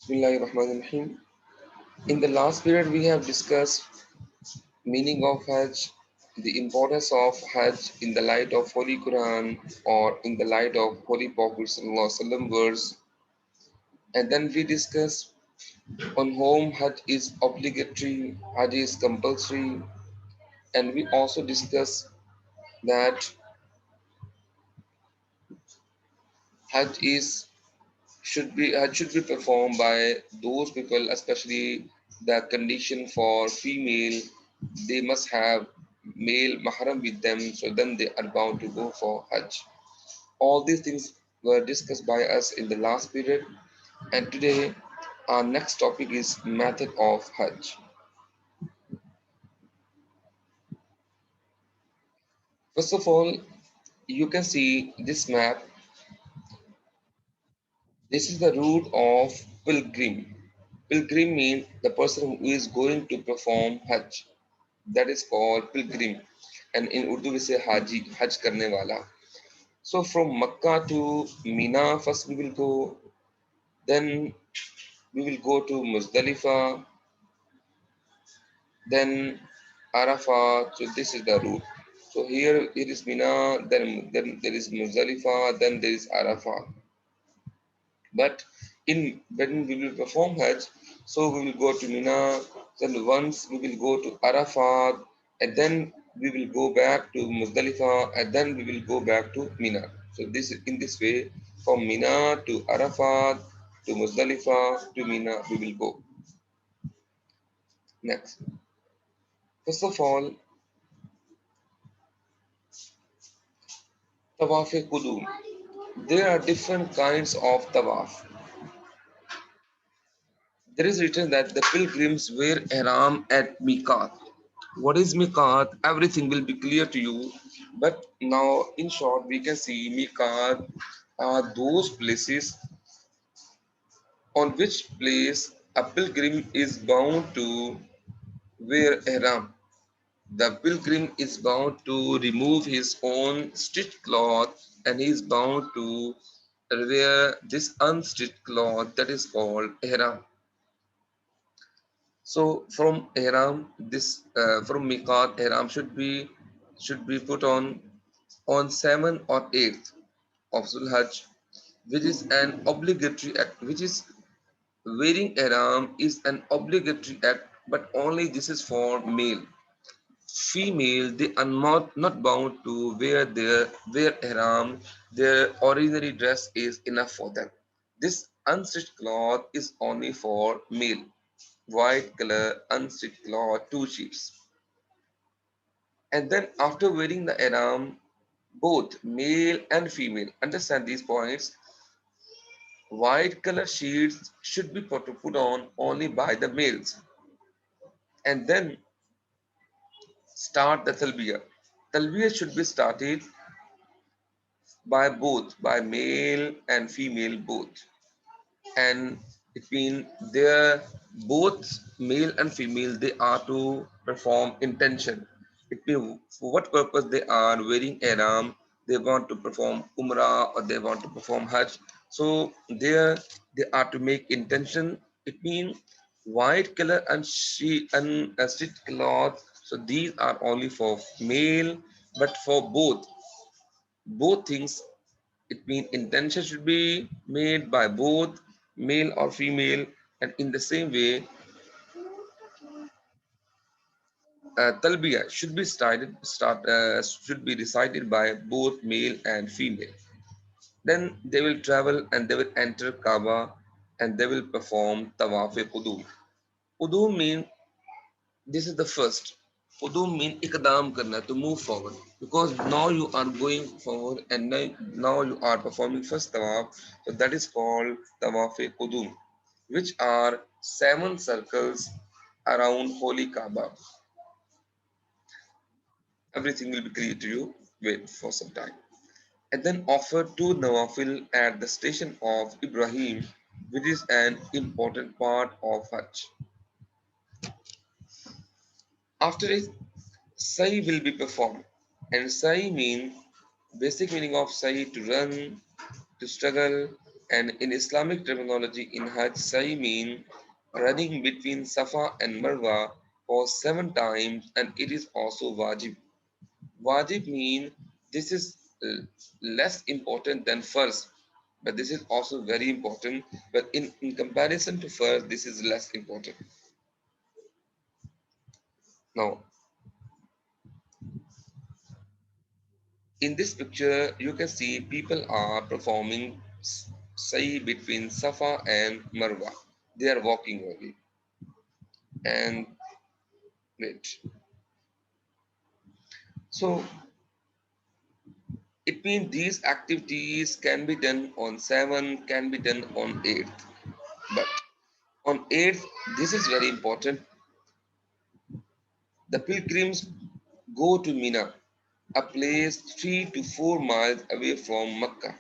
Bismillahirrahmanirrahim. In the last period, we have discussed meaning of Hajj, the importance of Hajj in the light of Holy Quran or in the light of Holy Prophet Sallallahu Alaihi Wasallam verse, and then we discuss on whom Hajj is obligatory, Hajj is compulsory, and we also discuss that Hajj is Hajj should be performed by those people, especially the condition for female, they must have male mahram with them, so then they are bound to go for Hajj. All these things were discussed by us in the last period, and today our next topic is method of Hajj. First of all, you can see this map. This is the route of pilgrim. Pilgrim means the person who is going to perform Hajj. That is called pilgrim. And in Urdu we say Haji, Hajj karne wala. So from Makkah to Mina, first we will go, then we will go to Muzdalifah, then Arafat. So this is the route. So here it is Mina, then there is Muzdalifah, then there is Arafat. But in when we will perform Hajj, so we will go to Mina, then once we will go to Arafat, and then we will go back to Muzdalifah, and then we will go back to Mina. So this in this way, from Mina to Arafat to Muzdalifah to Mina, we will go. Next, first of all, Tawaf Qudum. There are different kinds of Tawaf. There is written that the pilgrims wear ihram at Miqat. What is Miqat? Everything will be clear to you. But now, in short, we can see Miqat are those places on which place a pilgrim is bound to wear ihram. The pilgrim is bound to remove his own stitched cloth and he is bound to wear this unstitched cloth that is called ihram. So from ihram, this from miqat, ihram should be put on 7 or 8th of Zulhajj, which is an obligatory act. Which is wearing ihram is an obligatory act, but only this is for male. Female, they are not bound to wear ihram. Their ordinary dress is enough for them. This unstitched cloth is only for male. White color unstitched cloth, 2 sheets. And then after wearing the ihram, both male and female, understand these points. White color sheets should be put on only by the males. And then start the talbiyah. Talbiyah should be started by both, by male and female both. And it means they're both male and female, they are to perform intention. It means for what purpose they are wearing ihram, they want to perform umrah or they want to perform hajj. So there they are to make intention. It means white color and she and stitched cloth. So these are only for male, but for both things, it means intention should be made by both male or female, and in the same way, talbiya should be recited by both male and female. Then they will travel and they will enter Kaaba and they will perform tawaf qudum. Qudum means this is the first. Qudum means ikdam karna, to move forward. Because now you are going forward and now you are performing first tawaf. So that is called tawaf qudum, which are 7 circles around Holy Kaaba. Everything will be clear to you. Wait for some time. And then offer 2 nawafil at the station of Ibrahim, which is an important part of Hajj. After it, Sai will be performed. And Sai means basic meaning of Sai to run, to struggle. And in Islamic terminology, in Hajj, Sa'i mean running between Safa and Marwa for 7 times, and it is also wajib. Wajib mean this is less important than first, but this is also very important. But in comparison to first, this is less important. Now, in this picture, you can see people are performing Sa'i between Safa and Marwa. They are walking only. And wait. So it means these activities can be done on 7, can be done on 8th. But on 8th, this is very important. The pilgrims go to Mina, a place 3 to 4 miles away from Mecca,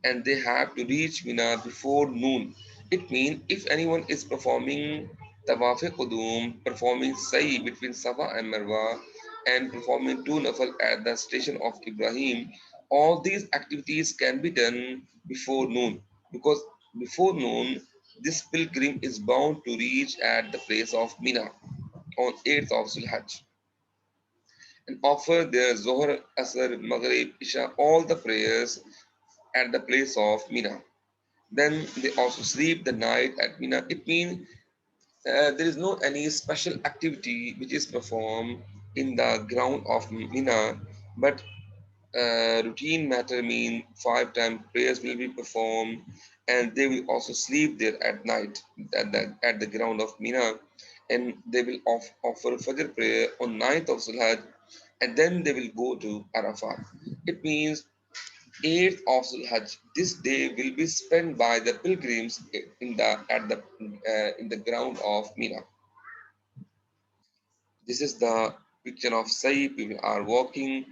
and they have to reach Mina before noon. It means if anyone is performing Tawaf Qudum, performing Sa'i between Safa and Marwa, and performing two Nafal at the station of Ibrahim, all these activities can be done before noon, because before noon, this pilgrim is bound to reach at the place of Mina on 8th of Zulhajj and offer their Zohar, Asr, Maghrib, Isha, all the prayers at the place of Mina. Then they also sleep the night at Mina. It means there is no any special activity which is performed in the ground of Mina, but routine matter mean 5 times prayers will be performed, and they will also sleep there at night at the ground of Mina, and they will offer Fajr prayer on 9th of Zulhaj, and then they will go to Arafat. It means 8th of Zulhaj. This day will be spent by the pilgrims in the ground of Mina. This is the picture of Sai. People are walking,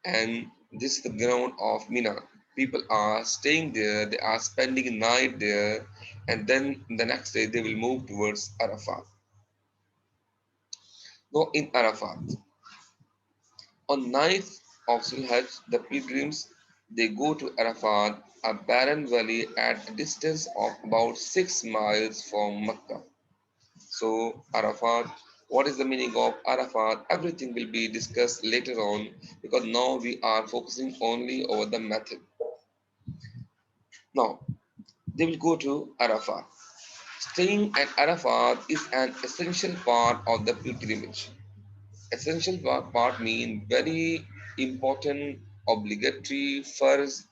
and this is the ground of Mina. People are staying there. They are spending a night there, and then the next day they will move towards Arafat. Now in Arafat, on 9th of Zulhaj, the pilgrims they go to Arafat, a barren valley at a distance of about 6 miles from Mecca. So, Arafat, what is the meaning of Arafat? Everything will be discussed later on because now we are focusing only over the method. Now, they will go to Arafat. Staying at Arafat is an essential part of the pilgrimage. Essential part mean very important, obligatory, first.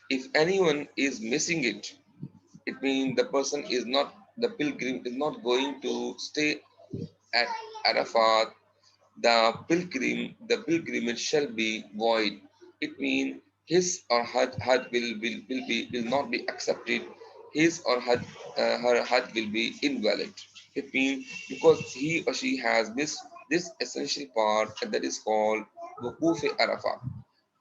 If anyone is missing it, it means the person is not, the pilgrim is not going to stay at Arafat, the pilgrimage shall be void. It means his or Hajj will not be accepted. His or her Hajj will be invalid. It means because he or she has missed this essential part, and that is called Wukuf Arafat.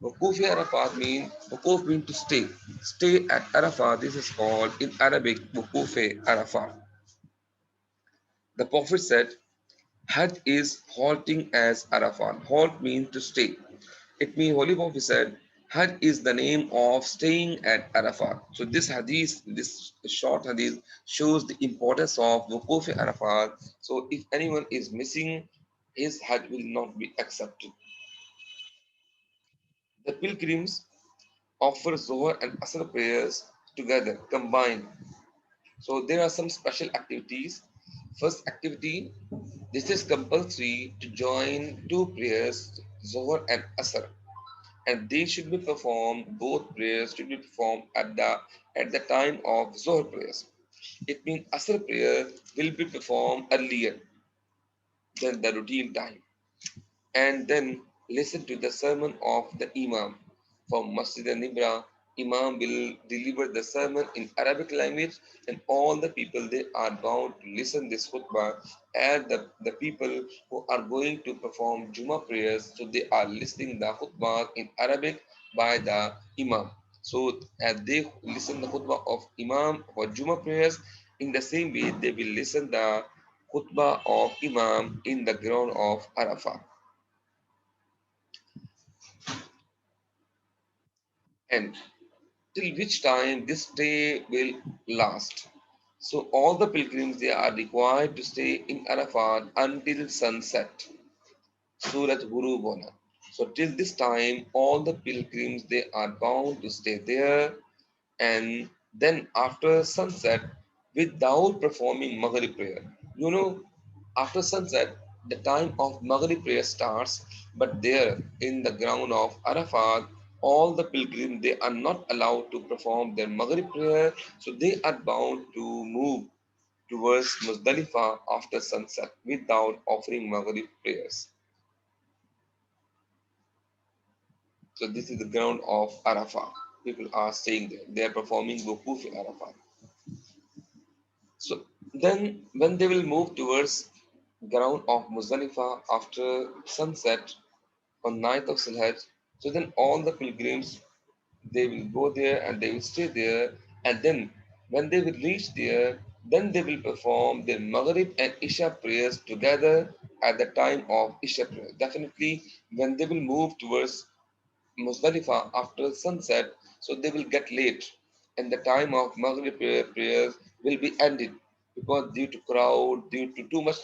Wukuf Arafat means Wukuf means to stay. Stay at Arafat. This is called in Arabic Wukuf Arafat. The Prophet said, Hajj is halting as Arafat. Halt means to stay. It means Holy Prophet said Hajj is the name of staying at Arafat. So this hadith, this short hadith shows the importance of Wukuf Arafat. So if anyone is missing, his Hajj will not be accepted. The pilgrims offer Zohar and Asr prayers together, combined. So there are some special activities. First activity, this is compulsory to join two prayers, Zohar and Asr, and they should be performed. Both prayers should be performed at the time of Zohar prayers. It means Asr prayer will be performed earlier than the routine time, and then listen to the sermon of the Imam. From Masjid al-Nibra, Imam will deliver the sermon in Arabic language, and all the people they are bound to listen this khutbah, and the people who are going to perform Juma prayers, so they are listening the khutbah in Arabic by the Imam. So as they listen the khutbah of Imam for Juma prayers, in the same way they will listen the khutbah of Imam in the ground of Arafah. And till which time this stay will last. So all the pilgrims they are required to stay in Arafat until sunset. Surat Guru Bona. So till this time, all the pilgrims they are bound to stay there, and then after sunset, without performing Maghrib prayer. You know, after sunset, the time of Maghrib prayer starts, but there in the ground of Arafat, all the pilgrims they are not allowed to perform their Maghrib prayer, so they are bound to move towards Muzdalifah after sunset without offering Maghrib prayers. So this is the ground of Arafah. People are staying there. They are performing Wukuf in Arafah. So then when they will move towards ground of Muzdalifah after sunset on 9th of Zulhijjah, so then all the pilgrims they will go there and they will stay there, and then when they will reach there, then they will perform their Maghrib and Isha prayers together at the time of Isha prayer. Definitely when they will move towards Muzdalifah after sunset, so they will get late, and the time of Maghrib prayers will be ended because due to crowd, due to too much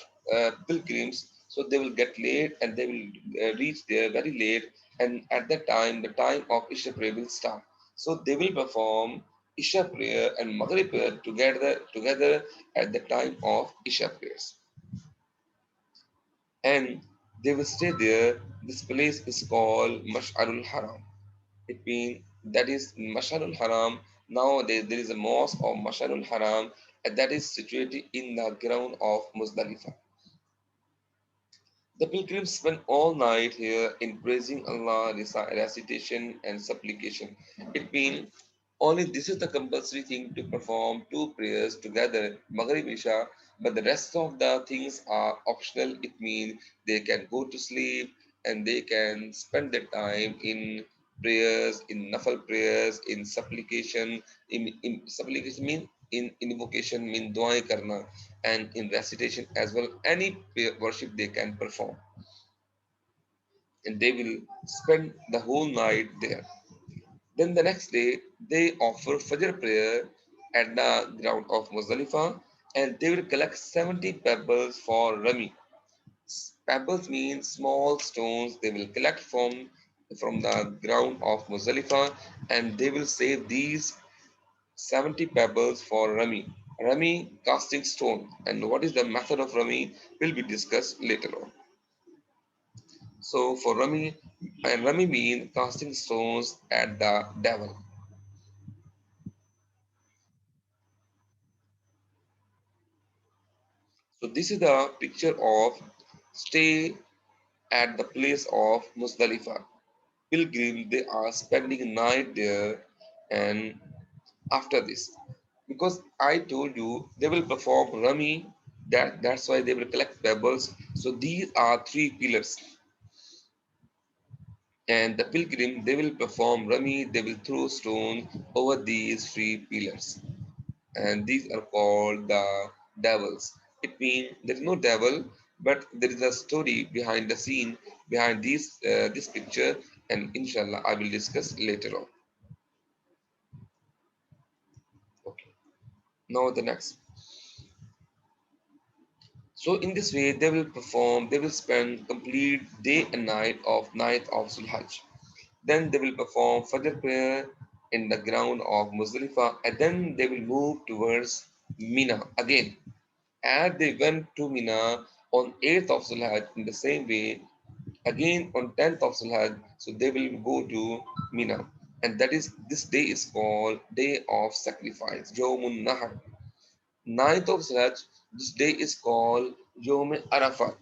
pilgrims, so they will get late and they will reach there very late, and at that time, the time of Isha prayer will start. So they will perform Isha prayer and Maghrib prayer together at the time of Isha prayers, and they will stay there. This place is called Mash'arul Haram. It means that is Masharul Haram. Nowadays there is a mosque of Masharul Haram, and that is situated in the ground of Muzdalifah. The pilgrims spend all night here in praising Allah, recitation and supplication. It means only this is the compulsory thing to perform two prayers together, Maghrib Isha, but the rest of the things are optional. It means they can go to sleep and they can spend their time in prayers, in nafal prayers, in supplication. In supplication mean in invocation mean dua karna, and in recitation as well. Any worship they can perform, and they will spend the whole night there. Then the next day, they offer Fajr prayer at the ground of Muzdalifah, and they will collect 70 pebbles for Rami. Pebbles mean small stones they will collect from the ground of Muzdalifah, and they will save these 70 pebbles for Rami. Rami casting stone, and what is the method of Rami will be discussed later on. So for Rami, and Rami mean casting stones at the devil. So this is the picture of stay at the place of Muzdalifah. Pilgrims they are spending night there, and after this, because I told you they will perform Rami, that's why they will collect pebbles. So these are three pillars, and the pilgrim they will perform Rami, they will throw stones over these three pillars, and these are called the devils. It means there is no devil, but there is a story behind the scene behind this picture, and inshallah I will discuss later on. Okay. Now the next. So in this way they will perform. They will spend complete day and night of Zulhajj. Then they will perform Fajr prayer in the ground of Muzdalifah, and then they will move towards Mina again. As they went to Mina on 8th of Zulhaj, in the same way, again on 10th of Zulhaj, so they will go to Mina. And that is, this day is called Day of Sacrifice, Yawmun Nahar. 9th of Zulhaj, this day is called Yawm Arafat.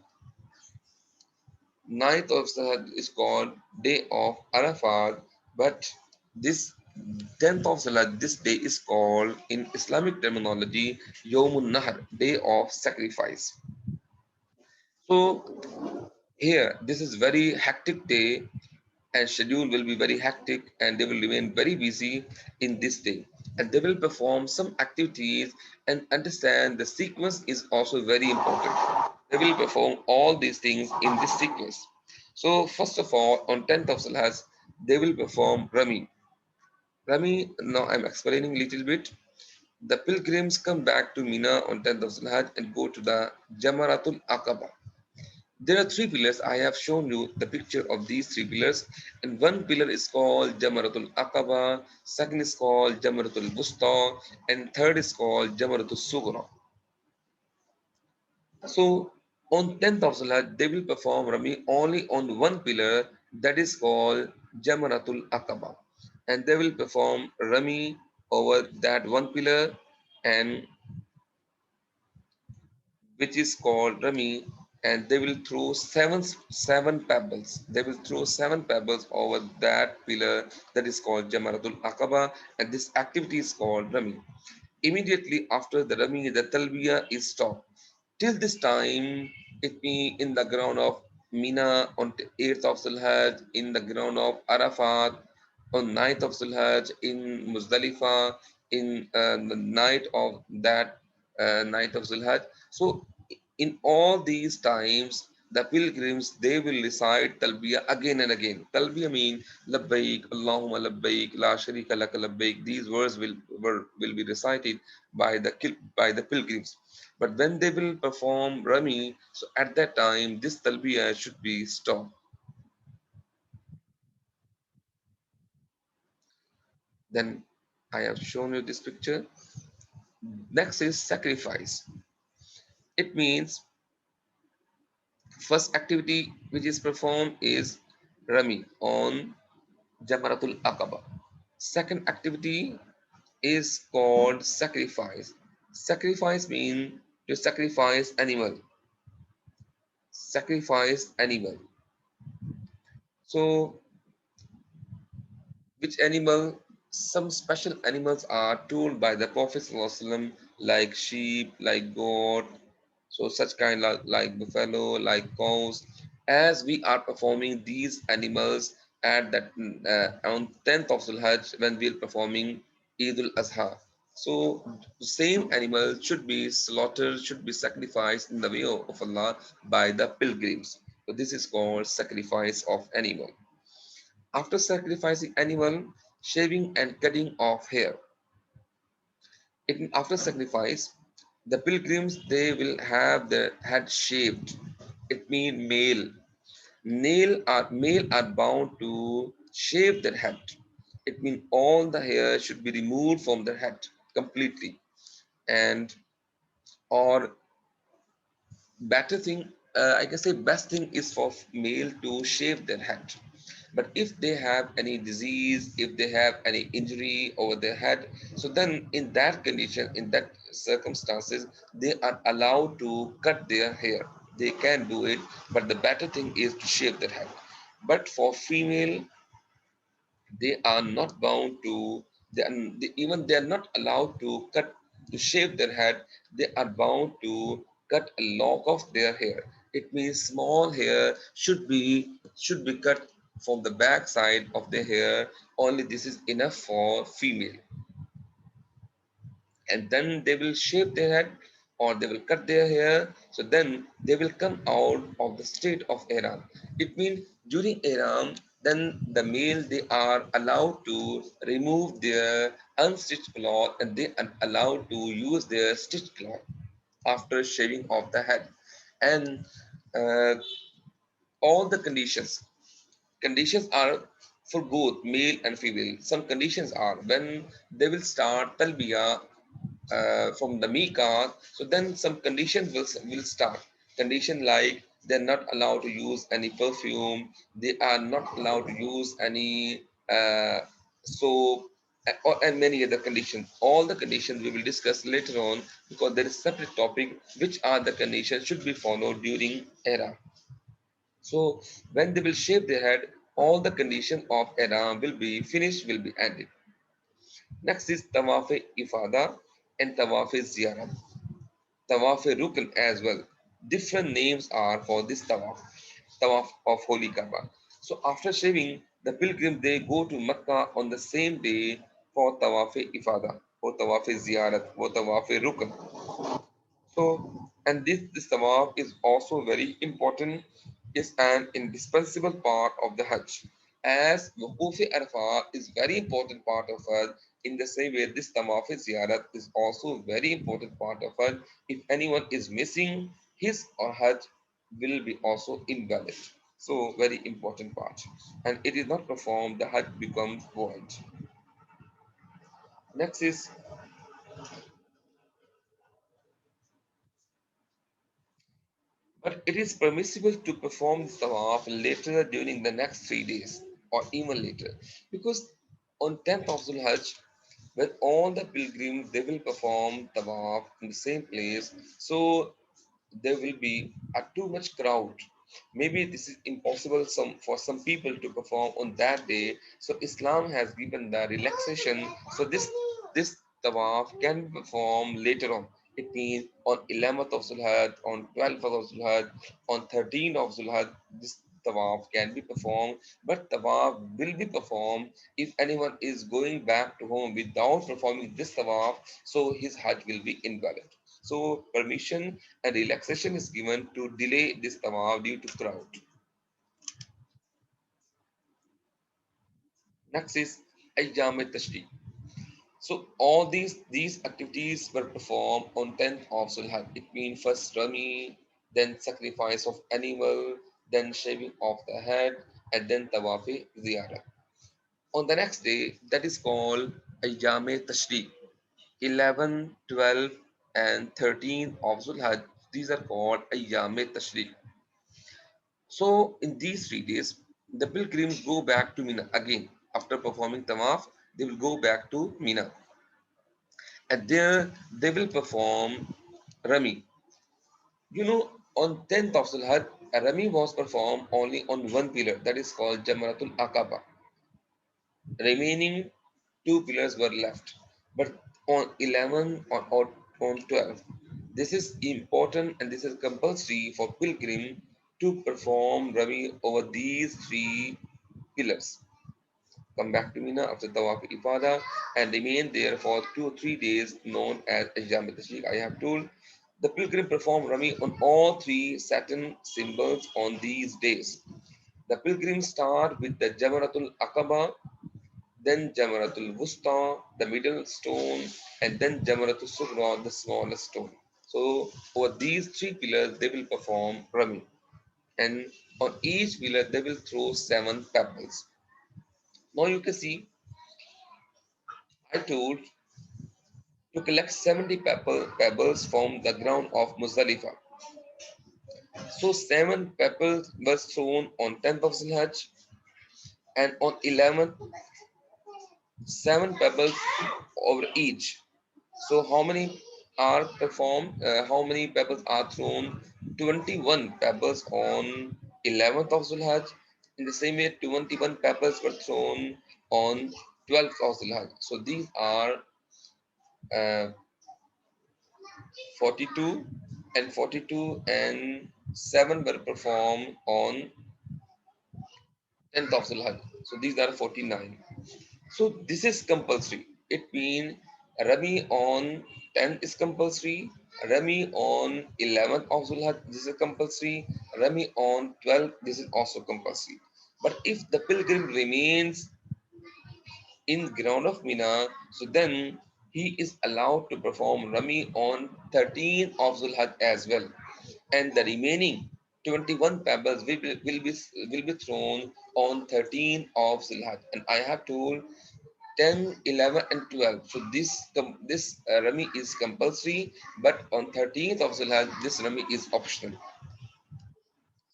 9th of Zulhaj is called Day of Arafat, but this 10th of Zulhaj, this day is called in Islamic terminology Yawmun Nahar, Day of Sacrifice. So here, this is very hectic day, and schedule will be very hectic, and they will remain very busy in this day, and they will perform some activities, and understand the sequence is also very important. They will perform all these things in this sequence. So first of all, on 10th of Salhas, they will perform Rami. Rami, now I'm explaining a little bit. The pilgrims come back to Mina on 10th of Zulhaj and go to the Jamaratul Aqaba. There are three pillars. I have shown you the picture of these three pillars. And one pillar is called Jamaratul Aqaba, second is called Jamaratul Wusta, and third is called Jamaratul Sughra. So on 10th of Zulhaj, they will perform Rami only on one pillar that is called Jamaratul Aqaba. And they will perform Rami over that one pillar and which is called Rami, and they will throw seven pebbles. They will throw seven pebbles over that pillar that is called Jamaratul Aqaba, and this activity is called Rami. Immediately after the Rami, the Talbiya is stopped. Till this time, it be in the ground of Mina on 8th of Zulhaj, in the ground of Arafat on 9th of Zulhaj, in Muzdalifah, in the night of that night of Zulhaj. So, in all these times, the pilgrims they will recite Talbiya again and again. Talbiya means Labbaik, Allahumma Labbaik, La Sharika Laka Labbaik. These words will be recited by the pilgrims. But when they will perform Rami, so at that time this Talbiya should be stopped. Then I have shown you this picture. Next is sacrifice. It means first activity which is performed is Rami on Jamaratul Aqaba. Second activity is called sacrifice. Sacrifice means to sacrifice animal. Sacrifice animal. So which animal? Some special animals are told by the Prophet ﷺ, like sheep, like goat, so such kind like buffalo, like cows. As we are performing these animals at that on 10th of Zulhajj when we are performing Eid al-Azha. So the same animal should be slaughtered, should be sacrificed in the way of Allah by the pilgrims. So this is called sacrifice of animal. After sacrificing animal, shaving and cutting off hair. After sacrifice, the pilgrims they will have their head shaved. It means male are bound to shave their head. It means all the hair should be removed from their head completely. And or better thing, I can say best thing is for male to shave their head. But if they have any disease, if they have any injury over their head, so then in that condition, in that circumstances, they are allowed to cut their hair. They can do it, but the better thing is to shave their head. But for female, they are not bound to even they are not allowed to cut to shave their head. They are bound to cut a lock of their hair. It means small hair should be cut from the back side of the hair. Only this is enough for female, and then they will shave their head or they will cut their hair. So then they will come out of the state of Ihram. It means during Ihram, then the male they are allowed to remove their unstitched cloth and they are allowed to use their stitched cloth after shaving off the head. And uh, all the conditions are for both male and female. Some conditions are when they will start talbiya from the Miqat, so then some conditions will start. Condition like they're not allowed to use any perfume, they are not allowed to use any soap, and many other conditions. All the conditions we will discuss later on because there is separate topic which are the conditions should be followed during era. So when they will shave their head, all the condition of era will be finished, will be ended. Next is Tawaf Ifada and Tawaf Ziyarat. Tawaf Rukn as well. Different names are for this Tawaf, Tawaf of Holy Kaaba. So after shaving, the pilgrim they go to Mecca on the same day for Tawaf Ifada, for Tawaf Ziyarat, for Tawaf Rukn. So, and this Tawaf is also very important, is an indispensable part of the Hajj. As Wuqufi Arafah is very important part of Hajj, in the same way this Tawaf Ziyarat is also very important part of Hajj. If anyone is missing, his or Hajj will be also invalid. So very important part. And it is not performed, the Hajj becomes void. Next is, but it is permissible to perform the Tawaf later during the next 3 days or even later. Because on 10th of Zulhajj, when all the pilgrims they will perform tawaf in the same place, so there will be a too much crowd. Maybe this is impossible for some people to perform on that day. So Islam has given the relaxation. So this tawaf can be performed later on. It means on 11th of Zulhad, on 12th of Zulhad, on 13th of Zulhad, this tawaf can be performed. But tawaf will be performed if anyone is going back to home without performing this tawaf, so his hajj will be invalid. So permission and relaxation is given to delay this tawaf due to crowd. Next is Ayyam Tashriq. So all these activities were performed on 10th of Zulhaj. It means first Rami, then sacrifice of animal, then shaving of the head, and then Tawafi Ziyarah. On the next day, that is called Ayyam Tashriq. 11, 12, and 13 of Zulhaj, these are called Ayyam Tashriq. So in these 3 days, the pilgrims go back to Mina again. After performing Tawaf, they will go back to Mina. And there they will perform Rami. You know, on 10th of Zulhaj, Rami was performed only on one pillar, that is called Jamratul Aqaba. Remaining two pillars were left. But on 11 or on 12, this is important and this is compulsory for pilgrim to perform Rami over these three pillars. Come back to Mina after Tawaf Ifadah and remain there for 2 or 3 days, known as Ayyam Tashriq. I have told the pilgrim perform Rami on all three Saturn symbols on these days. The pilgrims start with the Jamaratul Aqaba, then Jamaratul Wusta, the middle stone, and then Jamaratul Sughra, the smallest stone. So over these three pillars, they will perform Rami. And on each pillar, they will throw 7 pebbles. Now you can see, I told to collect 70 pebbles from the ground of Muzdalifah. So 7 pebbles were thrown on 10th of Zulhajj, and on 11th, 7 pebbles over each. So how many are performed? How many pebbles are thrown? 21 pebbles on 11th of Zulhajj. In the same way, 21 pebbles were thrown on 12th of Zulhajj. So these are uh, 42 and 42 and 7 were performed on 10th of Zulhajj. So these are 49. So this is compulsory. It means Rami on 10 is compulsory. Rami on 11th of Zulhaj, this is compulsory. Rami on 12th, this is also compulsory. But if the pilgrim remains in ground of Mina, so then he is allowed to perform Rami on 13th of Zulhaj as well. And the remaining 21 pebbles will be thrown on 13th of Zulhaj. And I have told 10, 11, and 12. So this Rami is compulsory, but on 13th of Zulhaj, this Rami is optional.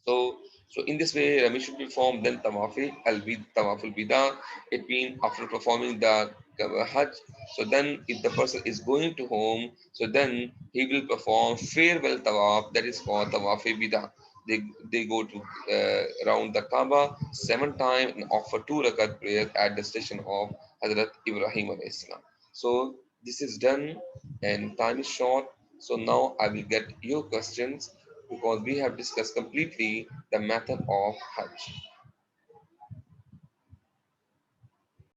So in this way, Rami should be performed, then Tawaful Bida. It means after performing the Hajj, so then if the person is going to home, so then he will perform farewell Tawaf, that is called Tawaf Bida. They go to around the Kaaba 7 times and offer 2 rakat prayer at the station of Hazrat Ibrahim alayhi salam. So this is done and time is short. So now I will get your questions because we have discussed completely the method of Hajj.